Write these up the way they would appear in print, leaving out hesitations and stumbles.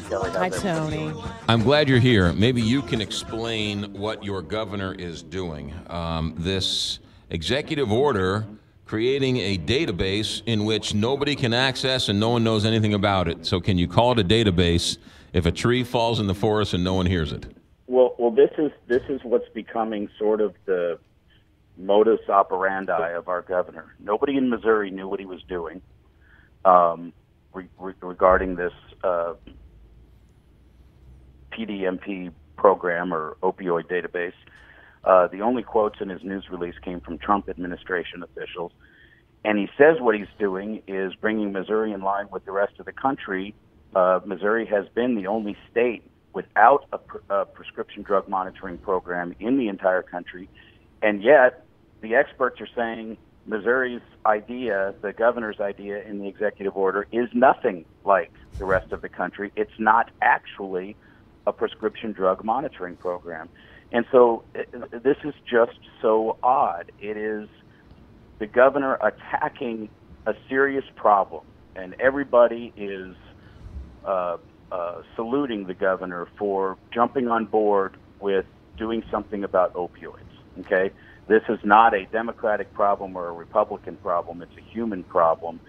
Kelly. Hi, How's everybody Tony. doing? I'm glad you're here. Maybe you can explain what your governor is doing. This executive order creating a database in which nobody can access and no one knows anything about it. So can you call it a database if a tree falls in the forest and no one hears it? Well, this is what's becoming sort of the modus operandi of our governor. Nobody in Missouri knew what he was doing regarding this PDMP program or opioid database. The only quotes in his news release came from Trump administration officials. And he says what he's doing is bringing Missouri in line with the rest of the country. Missouri has been the only state without a prescription drug monitoring program in the entire country. And yet, the experts are saying Missouri's idea, the governor's idea in the executive order, is nothing like the rest of the country. It's not actually a prescription drug monitoring program. And so this is just so odd. It is the governor attacking a serious problem, and everybody is saluting the governor for jumping on board with doing something about opioids. Okay, this is not a Democratic problem or a Republican problem. It's a human problem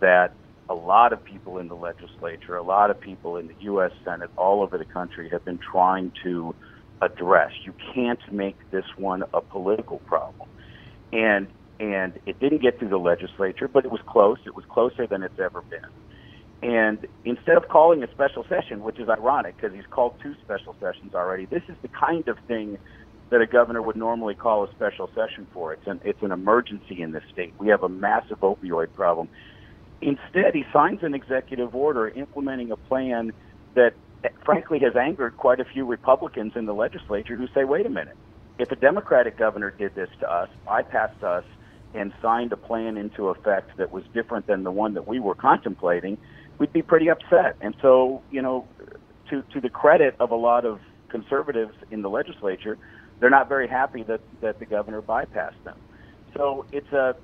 that a lot of people in the legislature, a lot of people in the U.S. Senate, all over the country have been trying to address. You can't make this one a political problem. And it didn't get through the legislature, but it was close. It was closer than it's ever been. And instead of calling a special session, which is ironic because he's called 2 special sessions already, this is the kind of thing that a governor would normally call a special session for. It's an emergency in this state. We have a massive opioid problem. Instead, he signs an executive order implementing a plan that, frankly, has angered quite a few Republicans in the legislature who say, wait a minute, if a Democratic governor did this to us, bypassed us, and signed a plan into effect that was different than the one that we were contemplating, we'd be pretty upset. And so, to the credit of a lot of conservatives in the legislature, they're not very happy that the governor bypassed them. So it's a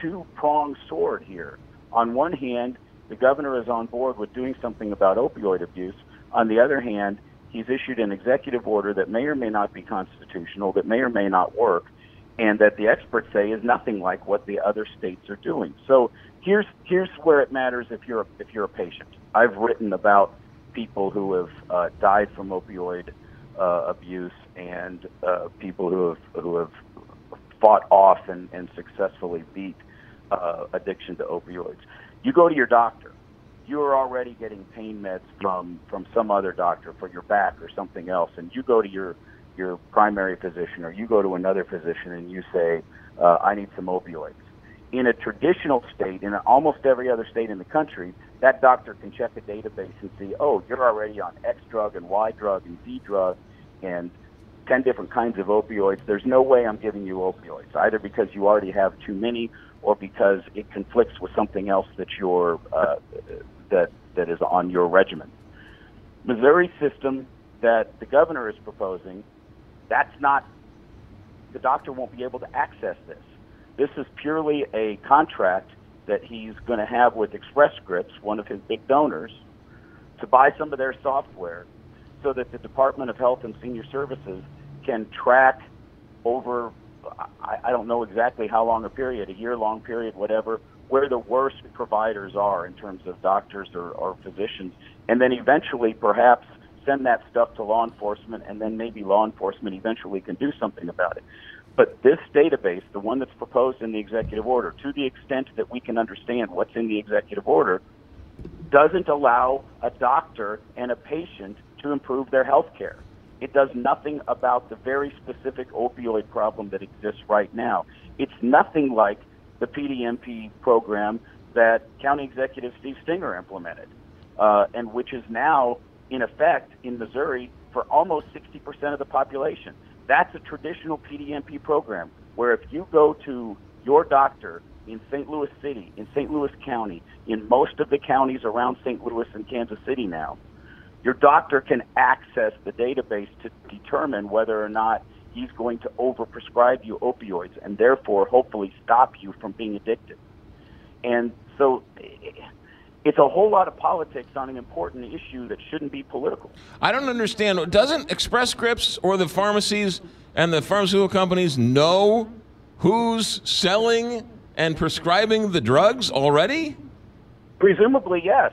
two-pronged sword here. On one hand, the governor is on board with doing something about opioid abuse. On the other hand, he's issued an executive order that may or may not be constitutional, that may or may not work, and that the experts say is nothing like what the other states are doing. So here's where it matters if you're a patient. I've written about people who have died from opioid abuse and people who have fought off and successfully beat addiction to opioids. You go to your doctor. You are already getting pain meds from some other doctor for your back or something else, and you go to your primary physician or you go to another physician and you say, I need some opioids. In a traditional state, in almost every other state in the country, that doctor can check a database and see, oh, you're already on X drug and Y drug and Z drug and 10 different kinds of opioids. There's no way I'm giving you opioids, either because you already have too many or because it conflicts with something else that that is on your regimen. Missouri system that the governor is proposing, that's not, the doctor won't be able to access this. This is purely a contract that he's going to have with Express Scripts, one of his big donors, to buy some of their software so that the Department of Health and Senior Services can track over, I don't know exactly how long a period, a year-long period, whatever, where the worst providers are in terms of doctors or physicians, and then eventually perhaps send that stuff to law enforcement, and then maybe law enforcement eventually can do something about it. But this database, the one that's proposed in the executive order, to the extent that we can understand what's in the executive order, doesn't allow a doctor and a patient to improve their health care. It does nothing about the very specific opioid problem that exists right now. It's nothing like the PDMP program that County Executive Steve Stinger implemented, and which is now in effect in Missouri for almost 60% of the population. That's a traditional PDMP program where if you go to your doctor in St. Louis City, in St. Louis County, in most of the counties around St. Louis and Kansas City now, your doctor can access the database to determine whether or not he's going to overprescribe you opioids and therefore hopefully stop you from being addicted. And so It's a whole lot of politics on an important issue that shouldn't be political. I don't understand. Doesn't Express Scripts or the pharmacies and the pharmaceutical companies know who's selling and prescribing the drugs already? Presumably, yes.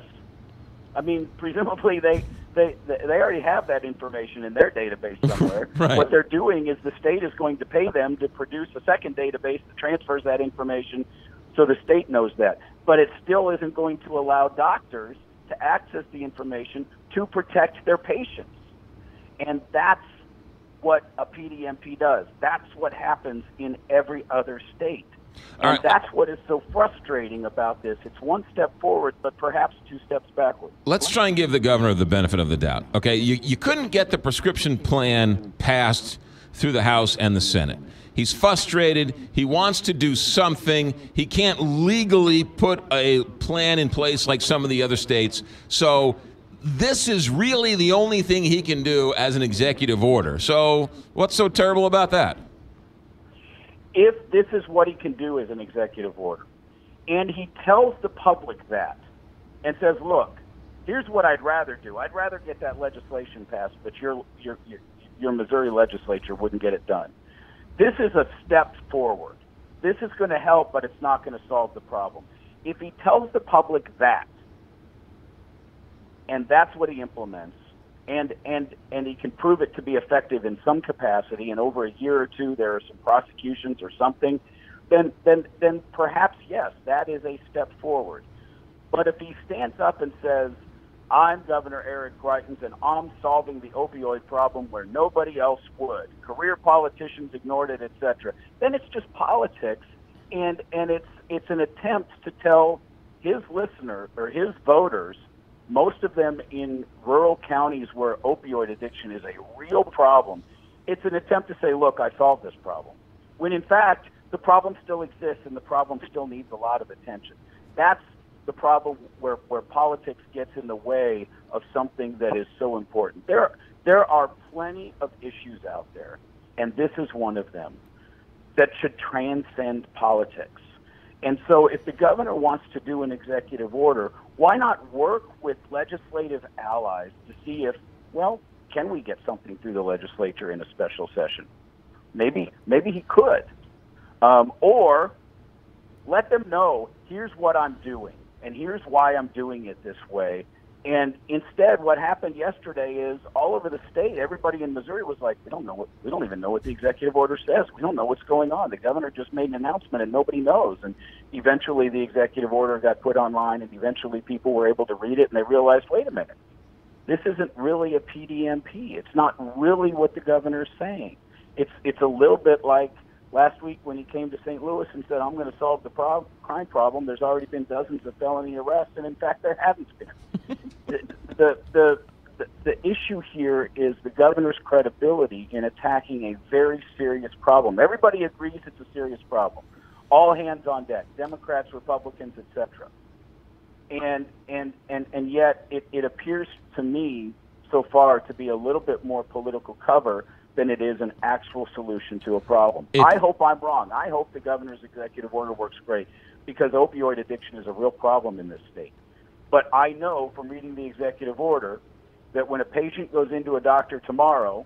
I mean, presumably they already have that information in their database somewhere. Right. What they're doing is the state is going to pay them to produce a second database that transfers that information so the state knows that. But it still isn't going to allow doctors to access the information to protect their patients. And that's what a PDMP does. That's what happens in every other state. And that's what is so frustrating about this. It's one step forward, but perhaps 2 steps backward. Let's try and give the governor the benefit of the doubt. Okay, you couldn't get the prescription plan passed through the House and the Senate. He's frustrated. He wants to do something. He can't legally put a plan in place like some of the other states. So this is really the only thing he can do as an executive order. So what's so terrible about that? If this is what he can do as an executive order, and he tells the public that and says, look, here's what I'd rather do. I'd rather get that legislation passed, but your Missouri legislature wouldn't get it done. This is a step forward. This is going to help, but it's not going to solve the problem. If he tells the public that, and that's what he implements, and he can prove it to be effective in some capacity, and over a year or two there are some prosecutions or something, then perhaps, yes, that is a step forward. But if he stands up and says, I'm Governor Eric Greitens, and I'm solving the opioid problem where nobody else would, career politicians ignored it, etc., then it's just politics, and it's an attempt to tell his listener or his voters, most of them in rural counties where opioid addiction is a real problem, it's an attempt to say, look, I solved this problem. When in fact, the problem still exists and the problem still needs a lot of attention. That's the problem where politics gets in the way of something that is so important. There are plenty of issues out there, and this is one of them, that should transcend politics. And so if the governor wants to do an executive order, why not work with legislative allies to see if, well, can we get something through the legislature in a special session? Maybe he could. Or let them know, here's what I'm doing, and here's why I'm doing it this way. And instead, what happened yesterday is all over the state, everybody in Missouri was like, we don't even know what the executive order says. We don't know what's going on. The governor just made an announcement and nobody knows. And eventually the executive order got put online, and eventually people were able to read it, and they realized, wait a minute, this isn't really a PDMP. It's not really what the governor's saying. It's a little bit like last week when he came to St. Louis and said, I'm going to solve the crime problem. There's already been dozens of felony arrests, and in fact there hasn't been. The issue here is the governor's credibility in attacking a very serious problem. Everybody agrees it's a serious problem. All hands on deck, Democrats, Republicans, etc. And yet it appears to me so far to be a little bit more political cover than it is an actual solution to a problem. I hope I'm wrong. I hope the governor's executive order works great, because opioid addiction is a real problem in this state. But I know from reading the executive order that when a patient goes into a doctor tomorrow,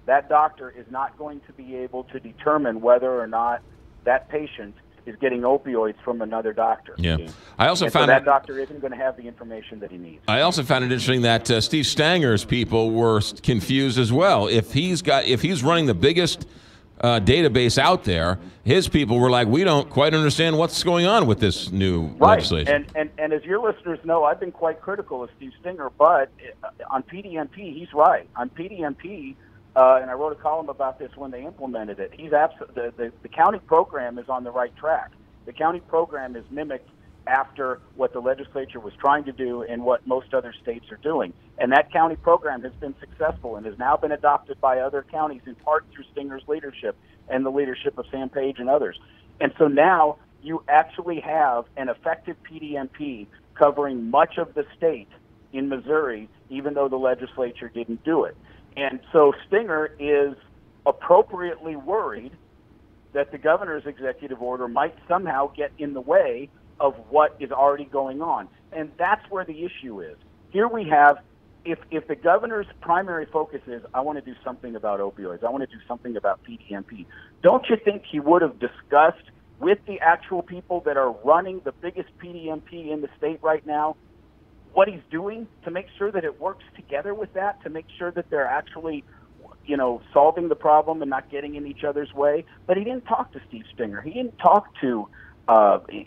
that doctor is not going to be able to determine whether or not that patient is getting opioids from another doctor. Yeah. I also found that doctor isn't going to have the information that he needs. I also found it interesting that Steve Stanger's people were confused as well. If he's running the biggest database out there, his people were like, we don't quite understand what's going on with this new legislation. And as your listeners know, I've been quite critical of Steve Stenger, but on PDMP, he's right. On PDMP, and I wrote a column about this when they implemented it, the county program is on the right track. The county program is mimicked after what the legislature was trying to do and what most other states are doing. And that county program has been successful and has now been adopted by other counties, in part through Stinger's leadership and the leadership of Sam Page and others. And so now you actually have an effective PDMP covering much of the state in Missouri, even though the legislature didn't do it. And so Stinger is appropriately worried that the governor's executive order might somehow get in the way of what is already going on. And that's where the issue is. Here we have, if the governor's primary focus is, I want to do something about opioids, I want to do something about PDMP, don't you think he would have discussed with the actual people that are running the biggest PDMP in the state right now what he's doing to make sure that it works together with that, to make sure that they're actually, you know, solving the problem and not getting in each other's way? But he didn't talk to Steve Stinger. He didn't talk to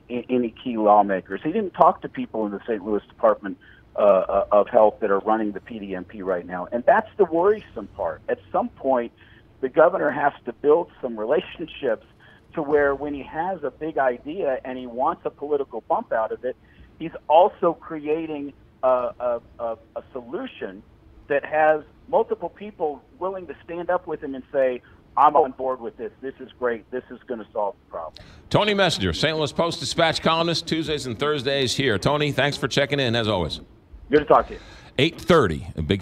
any key lawmakers. He didn't talk to people in the St. Louis Department of Health that are running the PDMP right now. And that's the worrisome part. At some point, the governor has to build some relationships to where when he has a big idea and he wants a political bump out of it, he's also creating a solution that has multiple people willing to stand up with him and say, I'm on board with this. This is great. This is going to solve the problem. Tony Messenger, St. Louis Post-Dispatch columnist, Tuesdays and Thursdays here. Tony, thanks for checking in, as always. Good to talk to you. 8:30, a big